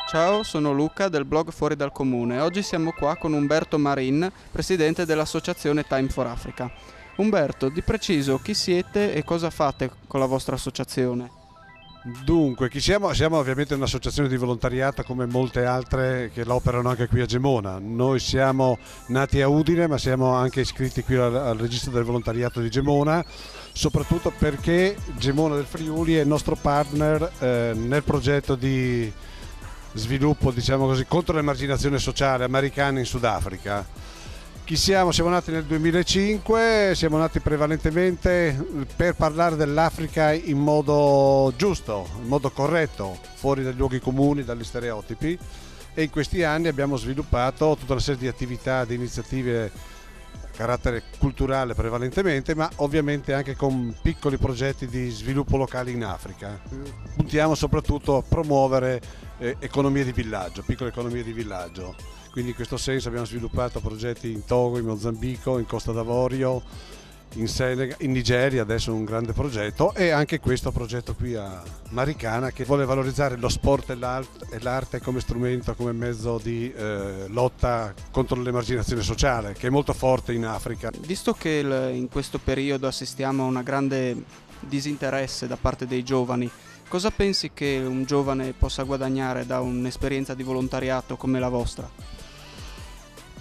Ciao, sono Luca del blog Fuori dal Comune. Oggi siamo qua con Umberto Marin, presidente dell'associazione Time for Africa. Umberto, di preciso, chi siete e cosa fate con la vostra associazione? Dunque, chi siamo? Siamo ovviamente un'associazione di volontariato come molte altre che operano anche qui a Gemona. Noi siamo nati a Udine, ma siamo anche iscritti qui al registro del volontariato di Gemona, soprattutto perché Gemona del Friuli è il nostro partner nel progetto di sviluppo, diciamo così, contro l'emarginazione sociale americana in Sudafrica. Chi siamo? Siamo nati nel 2005, siamo nati prevalentemente per parlare dell'Africa in modo giusto, in modo corretto, fuori dai luoghi comuni, dagli stereotipi, e in questi anni abbiamo sviluppato tutta una serie di attività, di iniziative a carattere culturale prevalentemente, ma ovviamente anche con piccoli progetti di sviluppo locale in Africa. Puntiamo soprattutto a promuovere economie di villaggio, piccole economie di villaggio. Quindi in questo senso abbiamo sviluppato progetti in Togo, in Mozambico, in Costa d'Avorio, in Senegal, in Nigeria, adesso un grande progetto, e anche questo progetto qui a Maricana che vuole valorizzare lo sport e l'arte come strumento, come mezzo di lotta contro l'emarginazione sociale, che è molto forte in Africa. Visto che in questo periodo assistiamo a un grande disinteresse da parte dei giovani, cosa pensi che un giovane possa guadagnare da un'esperienza di volontariato come la vostra?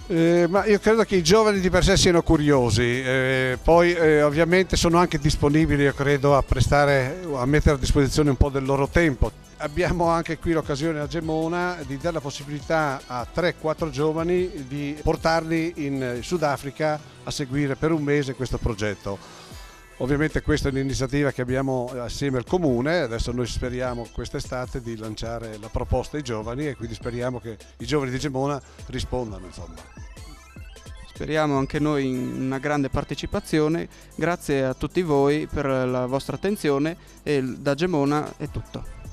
Ma io credo che i giovani di per sé siano curiosi, poi ovviamente sono anche disponibili, io credo, a mettere a disposizione un po' del loro tempo. Abbiamo anche qui l'occasione a Gemona di dare la possibilità a 3-4 giovani di portarli in Sudafrica a seguire per un mese questo progetto. Ovviamente questa è un'iniziativa che abbiamo assieme al Comune, adesso noi speriamo quest'estate di lanciare la proposta ai giovani e quindi speriamo che i giovani di Gemona rispondano, insomma. Speriamo anche noi in una grande partecipazione. Grazie a tutti voi per la vostra attenzione e da Gemona è tutto.